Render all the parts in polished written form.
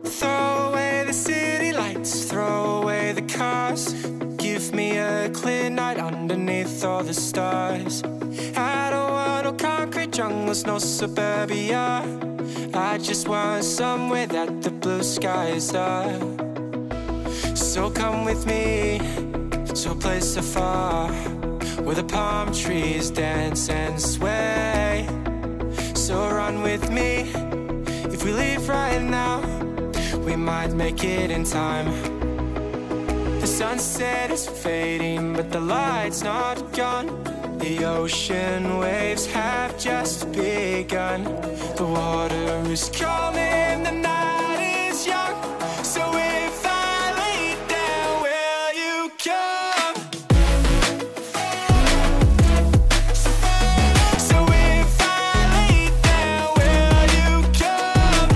Throw away the city lights, throw away the cars. Give me a clear night underneath all the stars. I don't want no concrete jungles, no suburbia. I just want somewhere that the blue skies are. So come with me to a place afar, where the palm trees dance and sway. So run with me. If we leave right now, we might make it in time. The sunset is fading, but the light's not gone. The ocean waves have just begun. The water is calling, the night is young. So if I lay down, will you come? So if I lay down, will you come?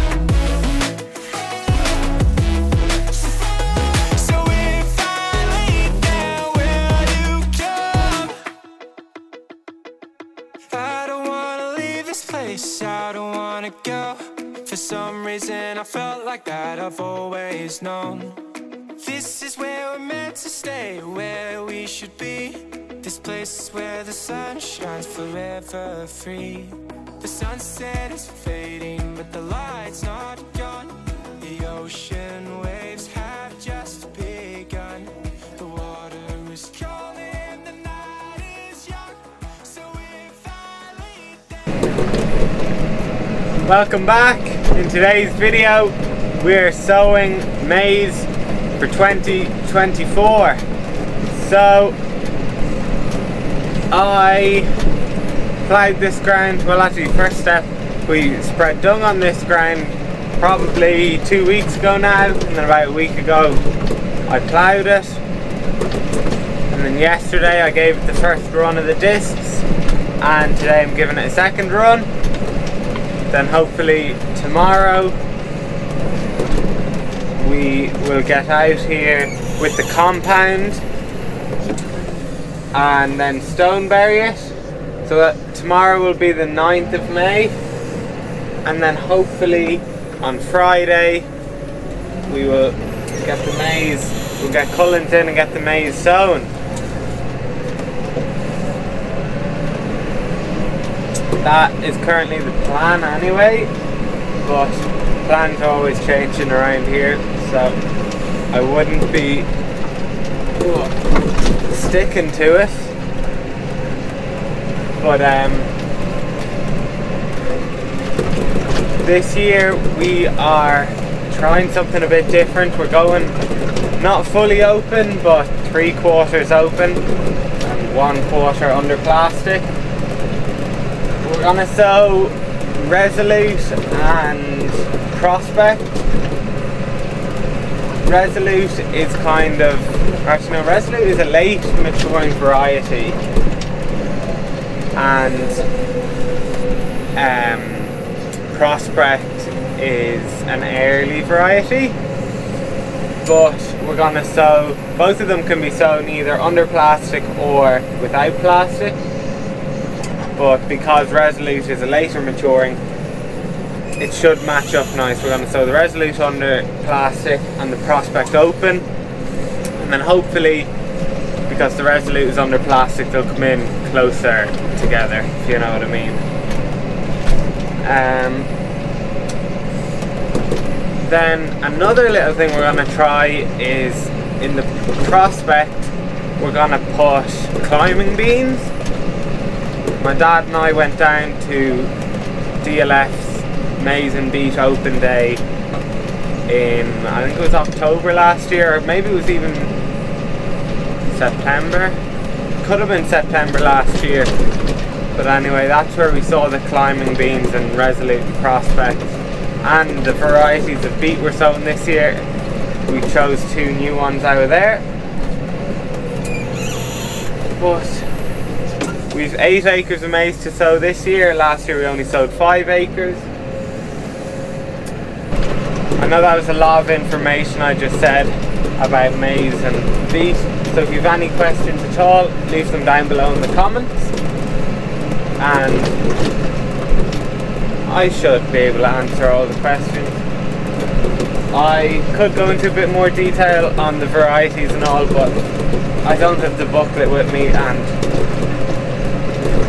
So if I lay down, will you come? I don't wanna leave this place, I don't wanna go. For some reason I felt like that I've always known. This is where we're meant to stay, where we should be. This place is where the sun shines forever free. The sunset is fading, but the light's not gone. The ocean waves have just begun. The water is calling, the night is young. So if I lay down. Welcome back. In today's video we're sowing maize for 2024. So I ploughed this ground. Well, actually, first step, we spread dung on this ground probably 2 weeks ago now, and then about a week ago I ploughed it, and then yesterday I gave it the first run of the discs, and today I'm giving it a second run. Then hopefully tomorrow we will get out here with the compound and then stone bury it. So that tomorrow will be the 9th of May, and then hopefully on Friday we will get the maize, we'll get cullens in and get the maize sown. That is currently the plan anyway, but plans are always changing around here, so I wouldn't be sticking to it. But this year we are trying something a bit different. We're going not fully open, but 3/4 open and 1/4 under plastic. We're gonna sow Resolute and Prospect. Resolute is kind of, actually no, Resolute is a late maturing variety, and Prospect is an early variety. But we're gonna sow, both of them can be sown either under plastic or without plastic. But because Resolute is a later maturing, it should match up nice. We're going to sow the Resolute under plastic and the Prospect open, and then hopefully, because the Resolute is under plastic, they'll come in closer together, if you know what I mean. Then another little thing we're going to try is, in the Prospect we're going to put climbing beans. My dad and I went down to DLF's Maize and Beat Open Day in, I think it was October last year, or maybe it was even September. Could have been September last year. But anyway, that's where we saw the climbing beans and Resolute and Prospect. And the varieties of beet we're sowing this year. We chose 2 new ones out of there. But we've 8 acres of maize to sow this year. Last year we only sowed 5 acres. I know that was a lot of information I just said about maize and beet. So if you have any questions at all, leave them down below in the comments. And I should be able to answer all the questions. I could go into a bit more detail on the varieties and all, but I don't have the booklet with me, and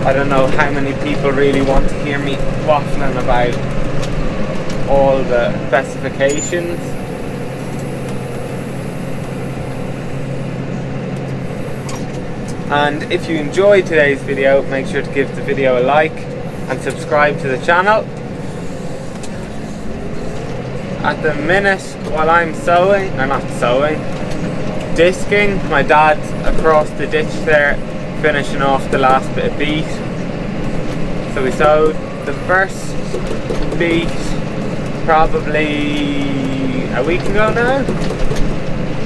I don't know how many people really want to hear me waffling about all the specifications. And if you enjoyed today's video, make sure to give the video a like and subscribe to the channel. At the minute, while I'm disking, my dad's across the ditch there, finishing off the last bit of beet. So we sowed the first beet probably a week ago now,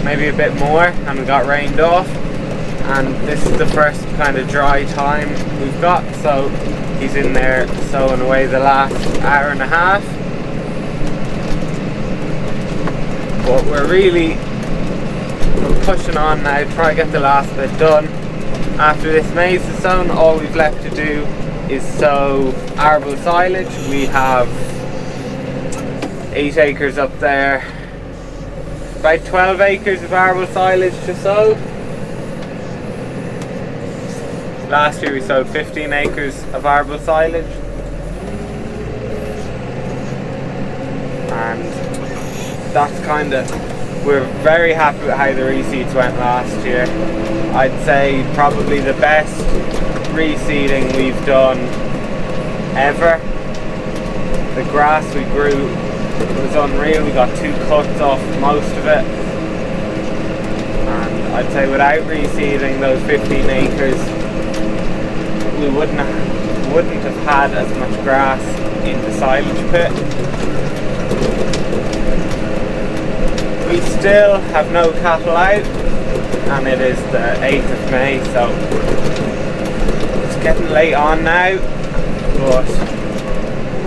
maybe a bit more, and we got rained off. And this is the first kind of dry time we've got, so he's in there sowing away the last hour and a half. But we're pushing on now, try to get the last bit done. After this maize is sown, all we've left to do is sow arable silage. We have 8 acres up there, about 12 acres of arable silage to sow. Last year we sowed 15 acres of arable silage, and that's kind of, we're very happy with how the reseeds went last year. I'd say probably the best reseeding we've done ever. The grass we grew was unreal. We got 2 cuts off most of it, and I'd say without reseeding those 15 acres we wouldn't have had as much grass in the silage pit. We still have no cattle out, and it is the 8th of May, so it's getting late on now, but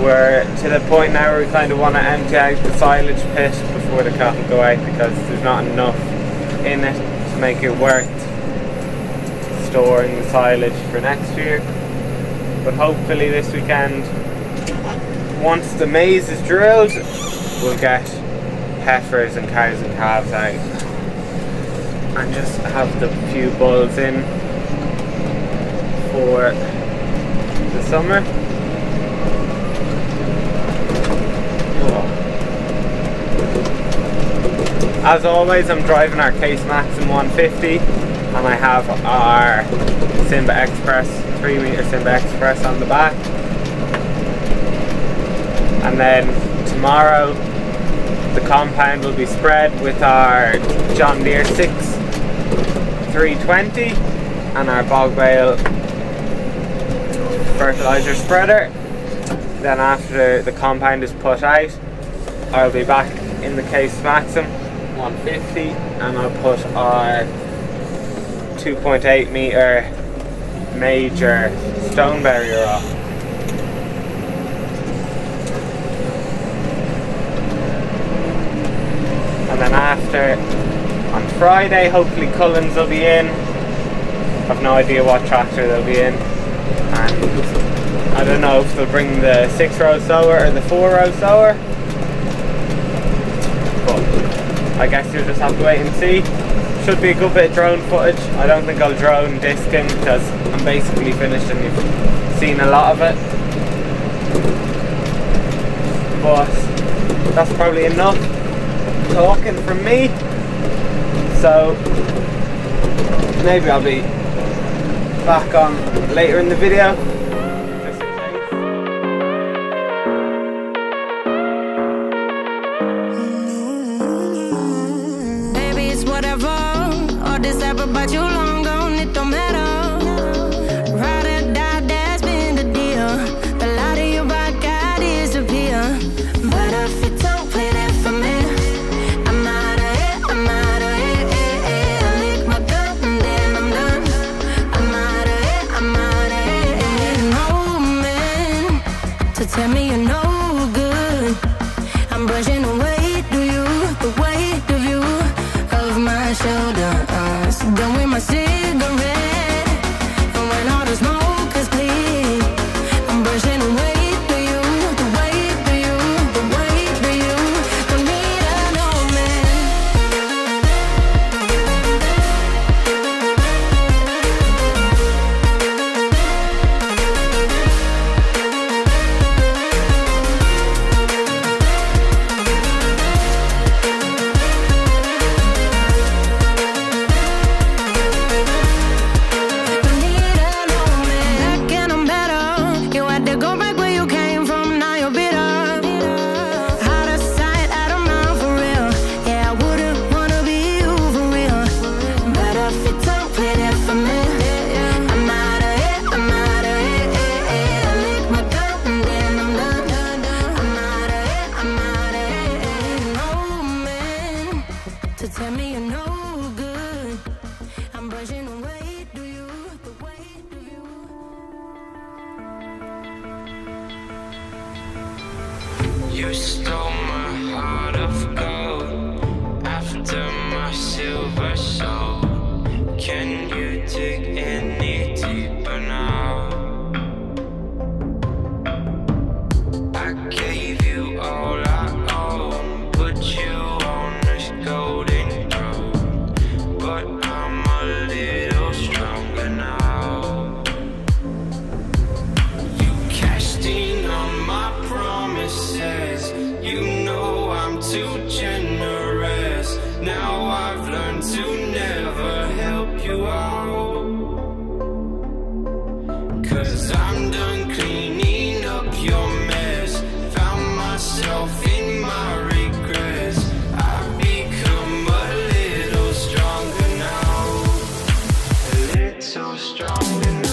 we're to the point now where we kind of want to empty out the silage pit before the cattle go out, because there's not enough in it to make it worth storing the silage for next year. But hopefully this weekend, once the maize is drilled, we'll get heifers and cows and calves out and just have the few bulls in for the summer. As always, I'm driving our Case Maxxum 150, and I have our Simba Express, 3-meter Simba Express on the back. And then tomorrow the compound will be spread with our John Deere 320 and our bog bale fertilizer spreader. Then after the compound is put out, I'll be back in the Case Maxxum 150 and I'll put our 2.8 meter major stone barrier on. And then after, on Friday, hopefully Cullens will be in. I've no idea what tractor they'll be in, and I don't know if they'll bring the 6-row sower or the 4-row sower, but I guess you'll just have to wait and see. Should be a good bit of drone footage. I don't think I'll drone disking because I'm basically finished and you've seen a lot of it, but that's probably enough talking from me. So maybe I'll be back on later in the video. Baby, it's whatever. All this ever about you long gone, it don't matter. Ride or die, that's been the deal. The light of your rock got disappear. But if you don't play that for me, I'm out of it, I'm out of it. I lick my gun and then I'm done. I'm out of it, I'm out of it. No man to tell me you're no good. I'm brushing away the weight of you of my shoulder. So done with my cigarette, and when all the smoke is clear, I'm brushing away the weight of you, the weight of you. Don't need to know of gold after my silver soul. Can you dig any deeper now? I gave you all I own, put you on this golden throne, but I'm a little stronger now. You cashed in on my promises, you know I'm too generous. Now I've learned to never help you out, 'cause I'm done cleaning up your mess. Found myself in my regrets. I've become a little stronger now, a little stronger now.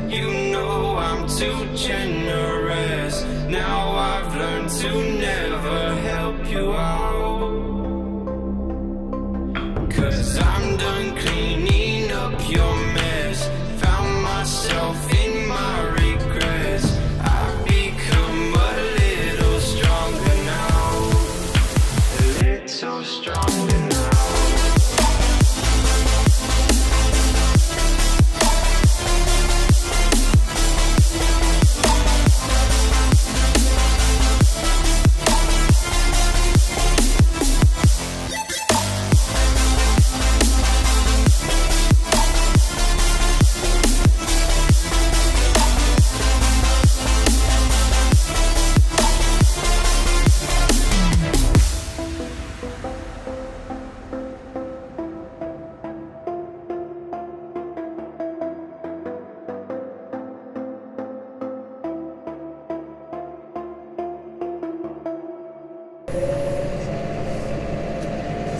You know I'm too generous. Now I've learned to never help you out, 'cause I'm done cleaning up your mess. Found myself in my regrets. I've become a little stronger now, a little stronger now.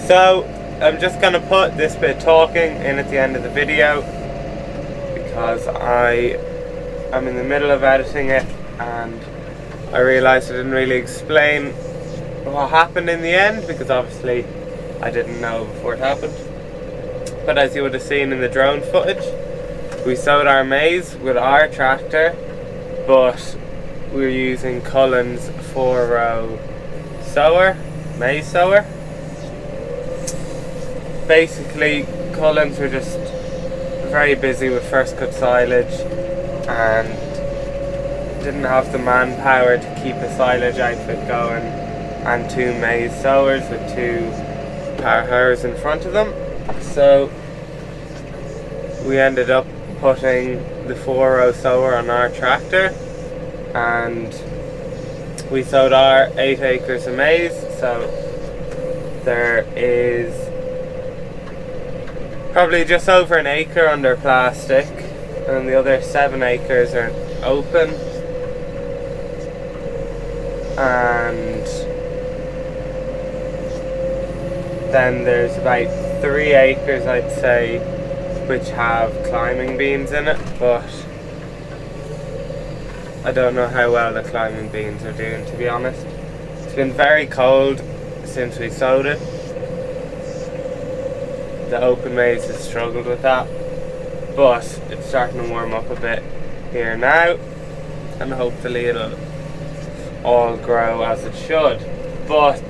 So I'm just going to put this bit of talking in at the end of the video, because I am in the middle of editing it and I realised I didn't really explain what happened in the end, because obviously I didn't know before it happened. But as you would have seen in the drone footage, we sowed our maize with our tractor, but we were using Cullen's 4-row sower, maize sower. Basically, Cullen's were just very busy with first cut silage and didn't have the manpower to keep a silage outfit going, and 2 maize sowers with 2 power harrows in front of them. So we ended up putting the 4-row sower on our tractor, and we sowed our 8 acres of maize. So there is probably just over an acre under plastic, and the other 7 acres are open, and then there's about 3 acres, I'd say, which have climbing beans in it, but I don't know how well the climbing beans are doing, to be honest. It's been very cold since we sowed it. The open maize has struggled with that, but it's starting to warm up a bit here now, and hopefully it'll all grow as it should. But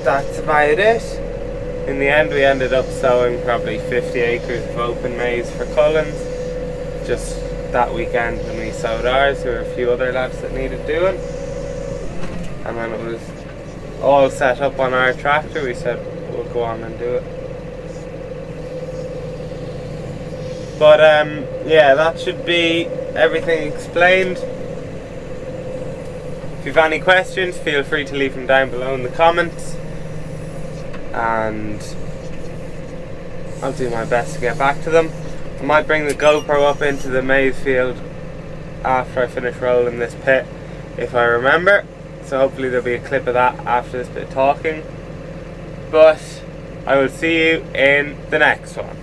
that's about it. In the end we ended up sowing probably 50 acres of open maize for Cullens just that weekend when we sowed ours. There were a few other lads that needed doing, and when it was all set up on our tractor we said we'll go on and do it. But yeah, that should be everything explained. If you've any questions, feel free to leave them down below in the comments, and I'll do my best to get back to them. I might bring the GoPro up into the maize field after I finish rolling this pit, if I remember. So hopefully there'll be a clip of that after this bit of talking. But I will see you in the next one.